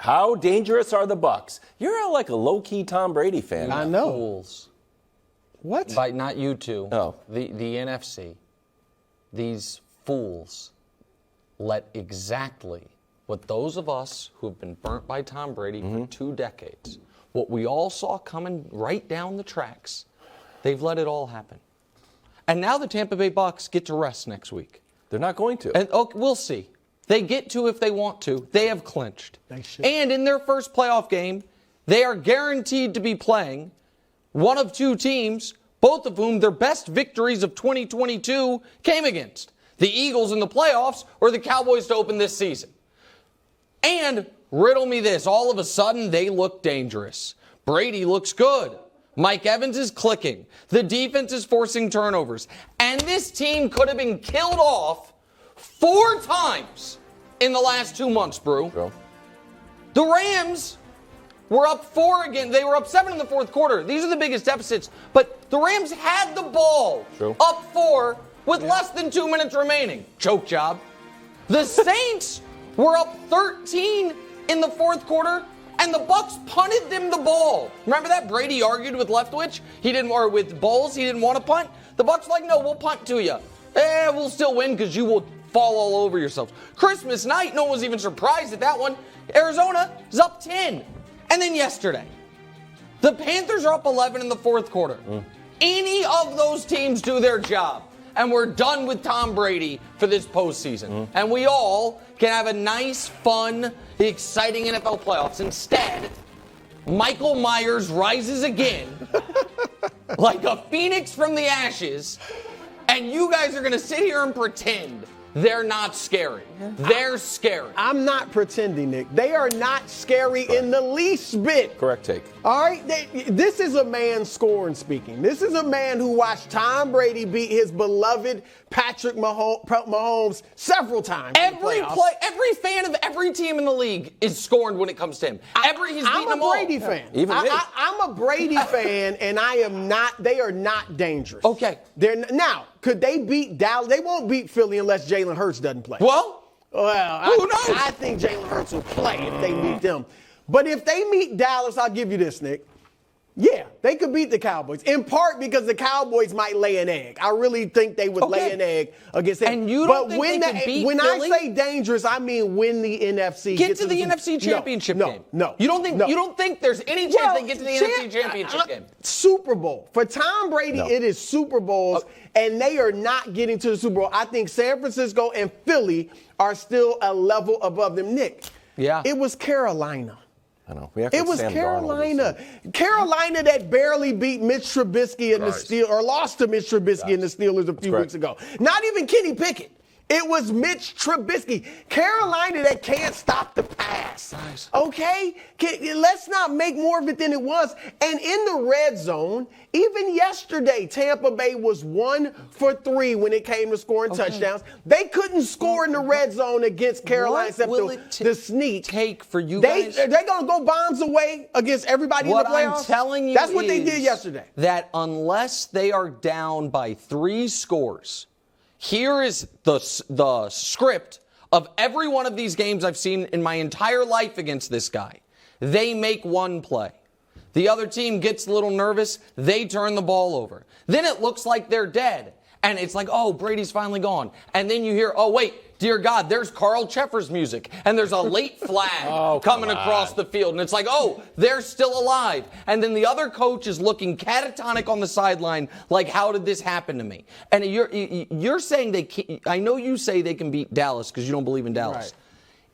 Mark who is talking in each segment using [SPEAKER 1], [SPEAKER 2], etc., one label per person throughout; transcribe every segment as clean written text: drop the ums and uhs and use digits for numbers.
[SPEAKER 1] How dangerous are the Bucs? You're like a low-key Tom Brady fan.
[SPEAKER 2] I know.
[SPEAKER 3] Fools.
[SPEAKER 2] What?
[SPEAKER 3] Not you two.
[SPEAKER 1] Oh.
[SPEAKER 3] The NFC. These fools let exactly what those of us who have been burnt by Tom Brady for 2 decades, what we all saw coming right down the tracks, they've let it all happen. And now the Tampa Bay Bucs get to rest next week.
[SPEAKER 1] They're not going to.
[SPEAKER 3] And we'll see. They get to if they want to. They have clinched.
[SPEAKER 2] They should.
[SPEAKER 3] And in their first playoff game, they are guaranteed to be playing one of 2 teams, both of whom their best victories of 2022 came against. The Eagles in the playoffs or the Cowboys to open this season. And riddle me this, all of a sudden they look dangerous. Brady looks good. Mike Evans is clicking. The defense is forcing turnovers. And this team could have been killed off 4 times in the last 2 months, Brew.
[SPEAKER 1] Bro.
[SPEAKER 3] The Rams were up 4 again. They were up 7 in the fourth quarter. These are the biggest deficits. But the Rams had the ball up 4 with less than 2 minutes remaining. Choke job. The Saints were up 13 in the fourth quarter, and the Bucs punted them the ball. Remember that? Brady argued with Leftwich. Or with Bowles. He didn't want to punt. The Bucs were like, no, we'll punt to you. We'll still win because you will fall all over yourselves. Christmas night, no one was even surprised at that one. Arizona is up 10. And then yesterday, the Panthers are up 11 in the fourth quarter. Any of those teams do their job, and we're done with Tom Brady for this postseason. And we all can have a nice, fun, exciting NFL playoffs. Instead, Michael Myers rises again like a phoenix from the ashes, and you guys are going to sit here and pretend they're not scary. They're scary.
[SPEAKER 2] I'm not pretending, Nick. They are not scary in the least bit.
[SPEAKER 1] Correct take.
[SPEAKER 2] All right? This is a man scoring speaking. This is a man who watched Tom Brady beat his beloved Patrick Mahomes several times.
[SPEAKER 3] Every fan of every team in the league is scoring when it comes to him. He's
[SPEAKER 2] I'm
[SPEAKER 3] beaten
[SPEAKER 2] a Brady
[SPEAKER 3] them all.
[SPEAKER 2] fan.
[SPEAKER 1] Even me.
[SPEAKER 2] I'm a Brady fan, and I am not. They are not dangerous.
[SPEAKER 3] Okay.
[SPEAKER 2] Now, could they beat Dallas? They won't beat Philly unless Jalen Hurts doesn't play.
[SPEAKER 3] Well, who knows?
[SPEAKER 2] I think Jalen Hurts will play if they meet them. But if they meet Dallas, I'll give you this, Nick. Yeah, they could beat the Cowboys, in part because the Cowboys might lay an egg. I really think they would lay an egg against them.
[SPEAKER 3] And you don't think they can beat
[SPEAKER 2] when
[SPEAKER 3] Philly?
[SPEAKER 2] I say dangerous, I mean win the NFC.
[SPEAKER 3] Get to the NFC Championship game.
[SPEAKER 2] No.
[SPEAKER 3] You don't think there's any chance they get to the NFC Championship game?
[SPEAKER 2] Super Bowl. For Tom Brady, it is Super Bowls, and they are not getting to the Super Bowl. I think San Francisco and Philly are still a level above them. Nick, it was Carolina.
[SPEAKER 1] I know. We have
[SPEAKER 2] It was
[SPEAKER 1] Sam
[SPEAKER 2] Carolina. Carolina that barely beat Mitch Trubisky and the Steelers, or lost to Mitch Trubisky and the Steelers a few weeks ago. Not even Kenny Pickett. It was Mitch Trubisky. Carolina that can't stop the pass.
[SPEAKER 3] Nice.
[SPEAKER 2] Okay? Let's not make more of it than it was. And in the red zone, even yesterday, Tampa Bay was 1 for 3 when it came to scoring touchdowns. They couldn't score in the red zone against Carolina except the sneak.
[SPEAKER 3] Take for you guys?
[SPEAKER 2] They're going to go bombs away against everybody in the playoffs?
[SPEAKER 3] What I'm telling you
[SPEAKER 2] That's what they did yesterday.
[SPEAKER 3] That unless they are down by 3 scores, here is the script of every one of these games I've seen in my entire life against this guy. They make one play. The other team gets a little nervous. They turn the ball over. Then it looks like they're dead. And it's like, oh, Brady's finally gone. And then you hear, oh, wait, dear God, there's Carl Cheffers music. And there's a late flag coming across the field. And it's like, oh, they're still alive. And then the other coach is looking catatonic on the sideline like, how did this happen to me? And you're saying they can, I know you say they can beat Dallas because you don't believe in Dallas.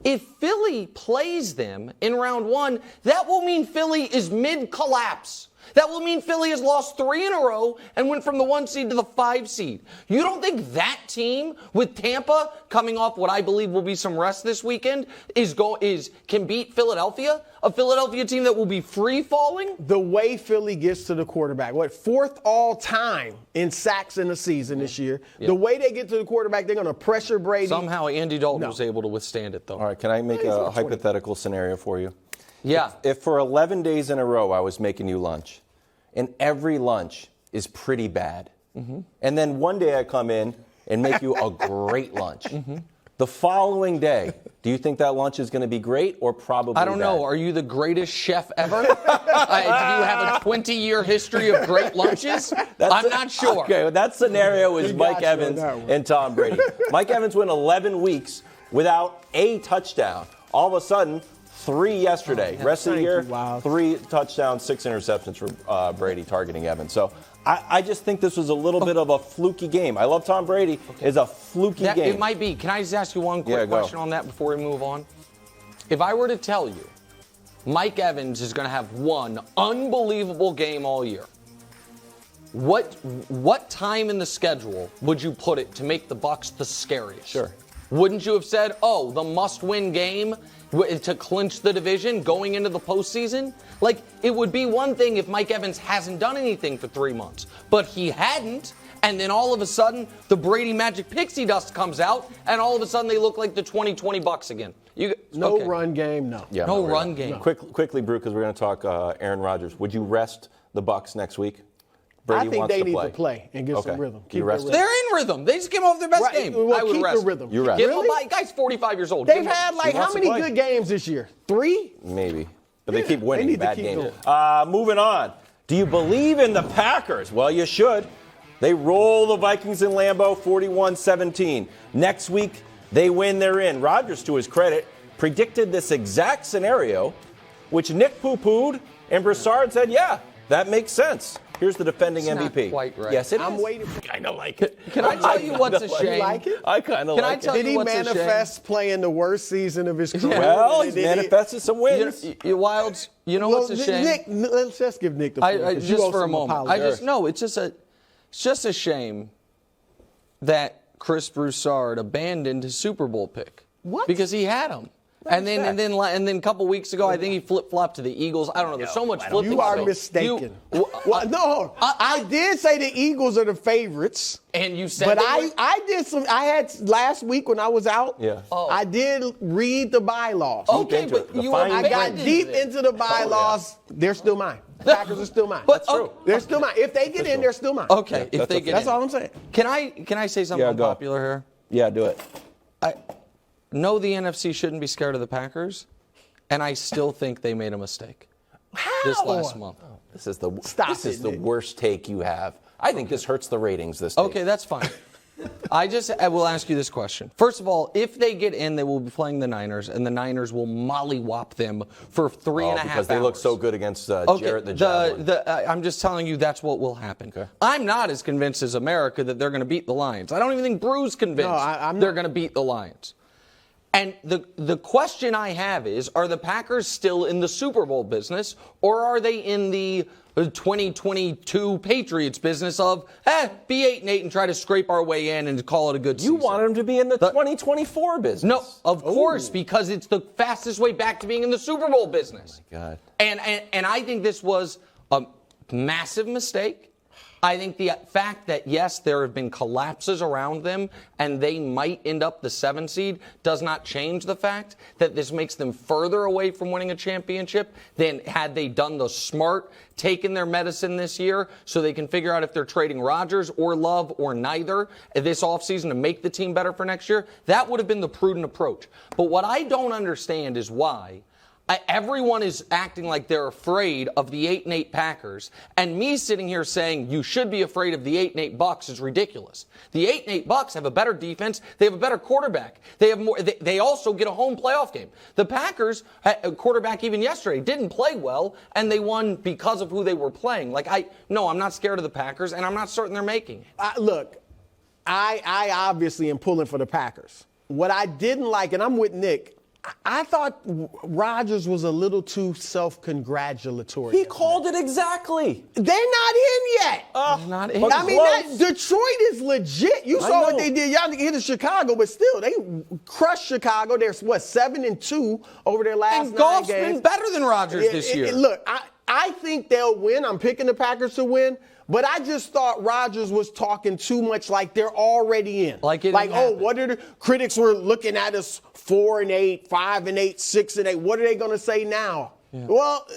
[SPEAKER 2] Right.
[SPEAKER 3] If Philly plays them in round 1, that will mean Philly is mid-collapse. That will mean Philly has lost 3 in a row and went from the 1 seed to the 5 seed. You don't think that team with Tampa coming off what I believe will be some rest this weekend can beat Philadelphia? A Philadelphia team that will be free falling?
[SPEAKER 2] The way Philly gets to the quarterback, 4th all time in sacks in the season this year. The way they get to the quarterback, they're going to pressure Brady.
[SPEAKER 3] Somehow Andy Dalton was able to withstand it, though.
[SPEAKER 1] All right, can I make a hypothetical scenario for you?
[SPEAKER 3] Yeah.
[SPEAKER 1] If for 11 days in a row I was making you lunch, and every lunch is pretty bad, and then one day I come in and make you a great lunch, The following day, do you think that lunch is going to be great or probably
[SPEAKER 3] I don't know.
[SPEAKER 1] bad?
[SPEAKER 3] Are you the greatest chef ever? Do you have a 20-year history of great lunches? I'm not sure.
[SPEAKER 1] Okay, well, that scenario is Mike
[SPEAKER 2] got you on
[SPEAKER 1] Evans
[SPEAKER 2] that one.
[SPEAKER 1] and Tom Brady. Mike Evans went 11 weeks without a touchdown. All of a sudden, 3 yesterday. Rest of the year, 3 touchdowns, 6 interceptions for Brady targeting Evans. So I just think this was a little bit of a fluky game. I love Tom Brady. It's a fluky game.
[SPEAKER 3] It might be. Can I just ask you one quick question on that before we move on? If I were to tell you Mike Evans is going to have one unbelievable game all year, what time in the schedule would you put it to make the Bucs the scariest?
[SPEAKER 1] Sure.
[SPEAKER 3] Wouldn't you have said, the must-win game to clinch the division going into the postseason? Like, it would be one thing if Mike Evans hasn't done anything for 3 months, but he hadn't, and then all of a sudden, the Brady Magic Pixie Dust comes out, and all of a sudden they look like the 2020 Bucs again.
[SPEAKER 2] No run game, no.
[SPEAKER 1] Yeah,
[SPEAKER 3] no run game.
[SPEAKER 1] No. Quickly, Brew, because we're going to talk Aaron Rodgers. Would you rest the Bucs next week? Brady
[SPEAKER 2] I think
[SPEAKER 1] wants
[SPEAKER 2] they
[SPEAKER 1] to
[SPEAKER 2] need
[SPEAKER 1] play.
[SPEAKER 2] to play and get some rhythm.
[SPEAKER 1] You rest
[SPEAKER 2] their
[SPEAKER 1] it?
[SPEAKER 3] They're in rhythm. They just came off their best game.
[SPEAKER 2] Well,
[SPEAKER 3] I would
[SPEAKER 2] keep
[SPEAKER 3] rest.
[SPEAKER 2] the rhythm.
[SPEAKER 1] You rest.
[SPEAKER 2] Really?
[SPEAKER 3] Guy's 45 years old.
[SPEAKER 2] They've had
[SPEAKER 1] He
[SPEAKER 2] how
[SPEAKER 1] wants to
[SPEAKER 2] many
[SPEAKER 1] play.
[SPEAKER 2] good games this year? 3?
[SPEAKER 1] Maybe. But they
[SPEAKER 2] Yeah,
[SPEAKER 1] keep winning
[SPEAKER 2] they need to
[SPEAKER 1] bad
[SPEAKER 2] keep
[SPEAKER 1] games.
[SPEAKER 2] going.
[SPEAKER 1] Moving on. Do you believe in the Packers? Well, you should. They roll the Vikings in Lambeau 41-17. Next week, they win, they're in. Rodgers, to his credit, predicted this exact scenario, which Nick poo-pooed, and Broussard said, yeah, that makes sense. Here's the defending
[SPEAKER 3] It's
[SPEAKER 1] MVP.
[SPEAKER 3] not quite right.
[SPEAKER 1] Yes, it
[SPEAKER 2] I'm
[SPEAKER 1] is.
[SPEAKER 2] waiting.
[SPEAKER 1] I kind of like it.
[SPEAKER 3] Can I tell you what's a
[SPEAKER 1] kinda
[SPEAKER 3] shame?
[SPEAKER 2] You like it?
[SPEAKER 1] I kind of
[SPEAKER 3] Can I
[SPEAKER 1] like
[SPEAKER 3] tell
[SPEAKER 1] it.
[SPEAKER 2] Did he
[SPEAKER 3] what's a shame?
[SPEAKER 2] manifest playing the worst season of his career?
[SPEAKER 1] Well, he's
[SPEAKER 2] Did he?
[SPEAKER 1] manifested some wins.
[SPEAKER 3] Wildes, you know
[SPEAKER 2] Well,
[SPEAKER 3] what's a shame?
[SPEAKER 2] Nick, let's just give Nick the floor. 'cause you
[SPEAKER 3] just
[SPEAKER 2] owe
[SPEAKER 3] for a
[SPEAKER 2] some
[SPEAKER 3] moment.
[SPEAKER 2] apologies.
[SPEAKER 3] It's just a shame that Chris Broussard abandoned his Super Bowl pick.
[SPEAKER 2] What?
[SPEAKER 3] Because he had him. And then a couple weeks ago, I think he flip-flopped to the Eagles. I don't know. There's so much flipping.
[SPEAKER 2] You are
[SPEAKER 3] still.
[SPEAKER 2] mistaken. No, I did say the Eagles are the favorites.
[SPEAKER 3] And you said,
[SPEAKER 2] But
[SPEAKER 3] they were-
[SPEAKER 2] I had last week when I was out.
[SPEAKER 1] Yeah.
[SPEAKER 2] I did read the bylaws.
[SPEAKER 3] Okay,
[SPEAKER 1] into
[SPEAKER 3] but
[SPEAKER 1] it. The
[SPEAKER 3] you
[SPEAKER 1] fine
[SPEAKER 2] I got
[SPEAKER 3] abandoned
[SPEAKER 2] deep
[SPEAKER 3] it.
[SPEAKER 2] into the bylaws. They're still mine. The Packers are still mine.
[SPEAKER 3] But,
[SPEAKER 2] They're still mine. If they get in, they're still mine.
[SPEAKER 3] Okay, if they get
[SPEAKER 2] That's
[SPEAKER 3] in.
[SPEAKER 2] all I'm saying.
[SPEAKER 3] Can I say something
[SPEAKER 1] Yeah, go.
[SPEAKER 3] unpopular here?
[SPEAKER 1] Yeah, do it.
[SPEAKER 3] No, the NFC shouldn't be scared of the Packers, and I still think they made a mistake this last month.
[SPEAKER 1] This is the
[SPEAKER 2] Stop
[SPEAKER 1] this is
[SPEAKER 2] it,
[SPEAKER 1] the
[SPEAKER 2] Nick.
[SPEAKER 1] worst take you have. I think this hurts the ratings this take.
[SPEAKER 3] Okay, that's fine. I will ask you this question. First of all, if they get in, they will be playing the Niners, and the Niners will mollywop them for 3.5 hours.
[SPEAKER 1] because they look so good against Jarrett the Javelin.
[SPEAKER 3] I'm just telling you that's what will happen.
[SPEAKER 1] Okay.
[SPEAKER 3] I'm not as convinced as America that they're going to beat the Lions. I don't even think Brew's convinced
[SPEAKER 2] I'm
[SPEAKER 3] they're
[SPEAKER 2] not.
[SPEAKER 3] going to beat the Lions. And the question I have is, are the Packers still in the Super Bowl business, or are they in the 2022 Patriots business of, be 8-8 and try to scrape our way in and call it a good season?
[SPEAKER 1] You want them to be in the 2024 business.
[SPEAKER 3] No, of course, because it's the fastest way back to being in the Super Bowl business.
[SPEAKER 1] Oh, my God.
[SPEAKER 3] And I think this was a massive mistake. I think the fact that, yes, there have been collapses around them and they might end up the 7 seed does not change the fact that this makes them further away from winning a championship than had they done the smart, taken their medicine this year so they can figure out if they're trading Rodgers or Love or neither this offseason to make the team better for next year. That would have been the prudent approach. But what I don't understand is why everyone is acting like they're afraid of the 8-8 Packers, and me sitting here saying you should be afraid of the 8-8 Bucs is ridiculous. The 8-8 Bucs have a better defense. They have a better quarterback. They have more. They also get a home playoff game. The Packers, quarterback even yesterday, didn't play well, and they won because of who they were playing. I'm not scared of the Packers, and I'm not certain they're making it.
[SPEAKER 2] Look, I obviously am pulling for the Packers. What I didn't like, and I'm with Nick, I thought Rodgers was a little too self-congratulatory.
[SPEAKER 1] He called it exactly.
[SPEAKER 2] They're not in yet.
[SPEAKER 3] Not in.
[SPEAKER 2] I mean, Detroit is legit. You saw what
[SPEAKER 1] know.
[SPEAKER 2] they did. Y'all hit Chicago, but still, they crushed Chicago. They're 7-2 over their last
[SPEAKER 3] And
[SPEAKER 2] 9
[SPEAKER 3] Goff's
[SPEAKER 2] games.
[SPEAKER 3] been better than Rodgers this year.
[SPEAKER 2] Look, I think they'll win. I'm picking the Packers to win. But I just thought Rodgers was talking too much like they're already in.
[SPEAKER 3] Like
[SPEAKER 2] what are the critics were looking at us 4-8, 5-8, 6-8. What are they going to say now? Yeah. Well,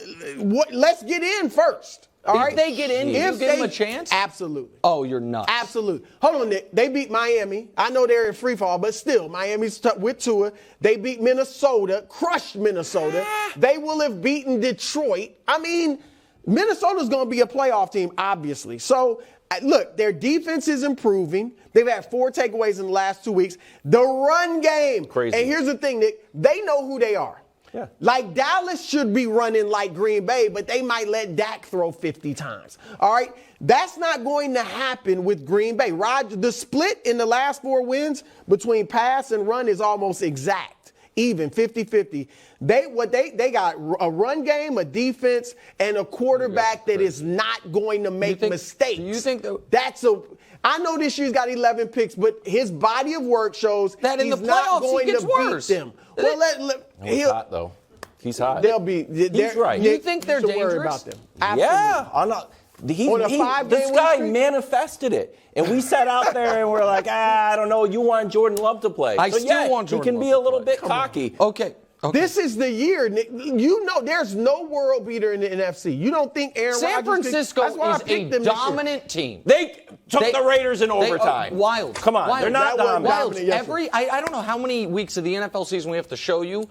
[SPEAKER 2] let's get in first. All right?
[SPEAKER 3] If they get in, you give them a chance?
[SPEAKER 2] Absolutely.
[SPEAKER 3] Oh, you're nuts.
[SPEAKER 2] Absolutely. Hold on, Nick. They beat Miami. I know they're in free fall, but still, Miami's with Tua. They beat Minnesota, crushed Minnesota. They will have beaten Detroit. I mean, Minnesota's going to be a playoff team, obviously. So, look, their defense is improving. They've had 4 takeaways in the last 2 weeks. The run game.
[SPEAKER 1] Crazy.
[SPEAKER 2] And here's the thing, Nick. They know who they are. Yeah. Like Dallas should be running like Green Bay, but they might let Dak throw 50 times. All right? That's not going to happen with Green Bay. The split in the last 4 wins between pass and run is almost exact, even 50-50. They got a run game, a defense, and a quarterback that is not going to make mistakes.
[SPEAKER 3] Do you think
[SPEAKER 2] I know this year's got 11 picks, but his body of work shows
[SPEAKER 3] that in
[SPEAKER 2] he's
[SPEAKER 3] the playoffs
[SPEAKER 2] not going
[SPEAKER 3] he gets
[SPEAKER 2] to
[SPEAKER 3] worse.
[SPEAKER 2] beat them. Well,
[SPEAKER 1] he's hot though. He's hot.
[SPEAKER 2] He's
[SPEAKER 1] right.
[SPEAKER 3] You think they're dangerous?
[SPEAKER 2] Worry about them. Absolutely.
[SPEAKER 1] Yeah, this guy manifested it. And we sat out there and we're like, I don't know, you want Jordan Love to play.
[SPEAKER 3] I still want Jordan Love
[SPEAKER 1] He can be a little bit cocky.
[SPEAKER 3] Okay.
[SPEAKER 2] This is the year, Nick. You know there's no world beater in the NFC. You don't think Aaron Rodgers...
[SPEAKER 3] San Francisco is a dominant team.
[SPEAKER 1] They took the Raiders in overtime.
[SPEAKER 3] Wild.
[SPEAKER 1] Come on, they're not dominant.
[SPEAKER 3] I don't know how many weeks of the NFL season we have to show you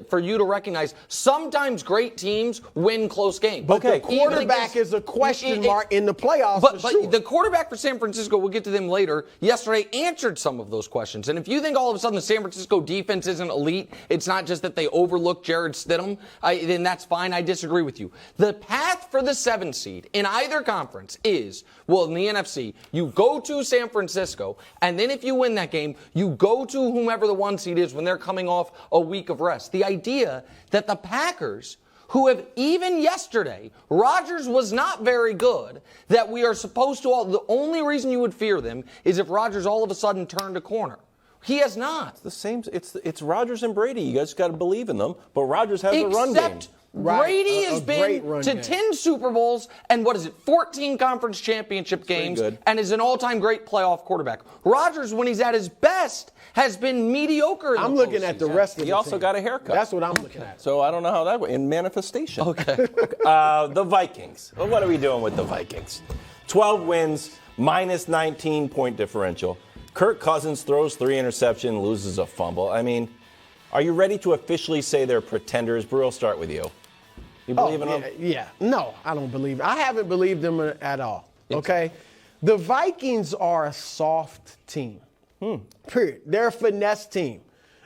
[SPEAKER 3] for you to recognize sometimes great teams win close games.
[SPEAKER 2] But the quarterback is a question mark in the playoffs. But
[SPEAKER 3] the quarterback for San Francisco, we'll get to them later, yesterday answered some of those questions. And if you think all of a sudden the San Francisco defense isn't elite, it's not just that they overlooked Jared Stidham, then that's fine. I disagree with you. The path for the 7 seed in either conference is, well, in the NFC, you go to San Francisco, and then if you win that game, you go to whomever the 1 seed is when they're coming off a week of rest. The idea that the Packers, who have even yesterday, Rodgers was not very good, that we are supposed to the only reason you would fear them is if Rodgers all of a sudden turned a corner. He has not.
[SPEAKER 1] It's the same. It's Rodgers and Brady. You guys got to believe in them. But Rodgers has a run game.
[SPEAKER 3] Brady has been to 10 Super Bowls and 14 conference championship games and is an all-time great playoff quarterback. Rodgers, when he's at his best, has been mediocre.
[SPEAKER 2] I'm looking at the rest of the team.
[SPEAKER 1] He also got a haircut.
[SPEAKER 2] That's what I'm looking at.
[SPEAKER 1] So I don't know how that went. In manifestation.
[SPEAKER 3] Okay.
[SPEAKER 1] The Vikings. Well, what are we doing with the Vikings? 12 wins, minus 19-point differential. Kirk Cousins throws 3 interceptions, loses a fumble. I mean, are you ready to officially say they're pretenders? Brew, I'll start with you. You believe in them?
[SPEAKER 2] Yeah. No, I don't believe it. I haven't believed them at all. Okay? The Vikings are a soft team. Period. They're a finesse team.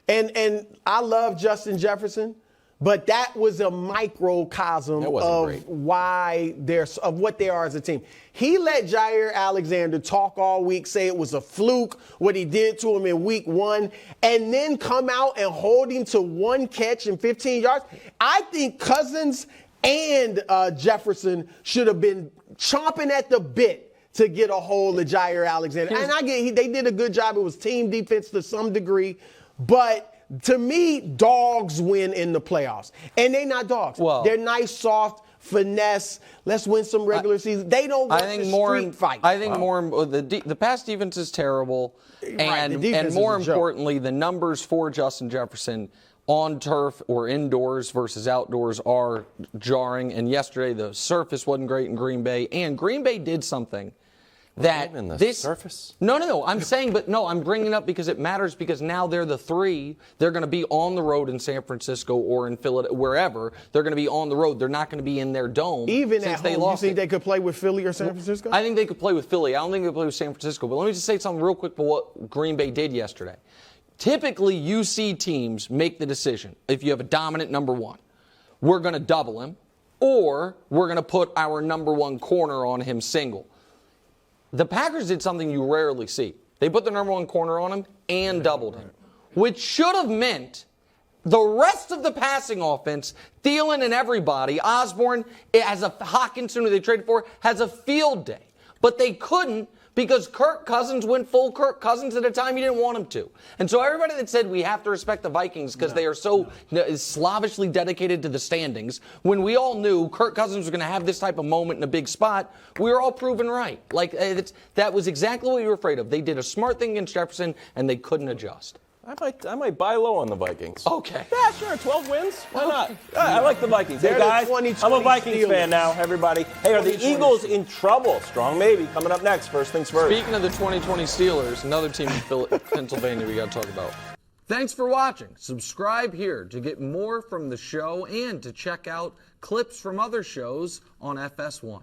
[SPEAKER 2] And I love Justin Jefferson, but that was a microcosm of what they are as a team. He let Jair Alexander talk all week, say it was a fluke, what he did to him in week 1, and then come out and hold him to 1 catch and 15 yards. I think Cousins and Jefferson should have been chomping at the bit to get a hold of Jair Alexander. And they did a good job. It was team defense to some degree, but to me, dogs win in the playoffs. And they're not dogs. Well, they're nice, soft, finesse. Let's win some regular season. They don't want street fight.
[SPEAKER 3] I think the pass defense is terrible. And more importantly, the numbers for Justin Jefferson on turf or indoors versus outdoors are jarring. And yesterday, the surface wasn't great in Green Bay. And Green Bay did something surface? No. I'm saying, but no, I'm bringing it up because it matters because now they're the 3. They're going to be on the road in San Francisco or in Philadelphia, wherever. They're going to be on the road. They're not going to be in their dome.
[SPEAKER 2] Even at home, you think they could play with Philly or San Francisco?
[SPEAKER 3] I think they could play with Philly. I don't think they could play with San Francisco. But let me just say something real quick about what Green Bay did yesterday. Typically, you see teams make the decision. If you have a dominant number 1, we're going to double him, or we're going to put our number 1 corner on him single. The Packers did something you rarely see. They put the number 1 corner on him and doubled him, which should have meant the rest of the passing offense, Thielen and everybody, Osborne, Hawkinson, who they traded for, has a field day. But they couldn't because Kirk Cousins went full Kirk Cousins at a time you didn't want him to. And so everybody that said we have to respect the Vikings because they are so slavishly dedicated to the standings, when we all knew Kirk Cousins was going to have this type of moment in a big spot, we were all proven right. That was exactly what we were afraid of. They did a smart thing against Jefferson, and they couldn't adjust.
[SPEAKER 1] I might buy low on the Vikings.
[SPEAKER 3] Okay.
[SPEAKER 1] Yeah, sure. 12 wins. Why not? I like the Vikings. Hey,
[SPEAKER 2] They're
[SPEAKER 1] guys,
[SPEAKER 2] the
[SPEAKER 1] I'm a
[SPEAKER 2] 2020
[SPEAKER 1] Vikings
[SPEAKER 2] Steelers.
[SPEAKER 1] fan now, everybody. Hey, are the
[SPEAKER 2] 2020
[SPEAKER 1] Eagles in trouble? Strong maybe. Coming up next. First things first.
[SPEAKER 3] Speaking of the 2020 Steelers, another team in Pennsylvania we got to talk about. Thanks for watching. Subscribe here to get more from the show and to check out clips from other shows on FS1.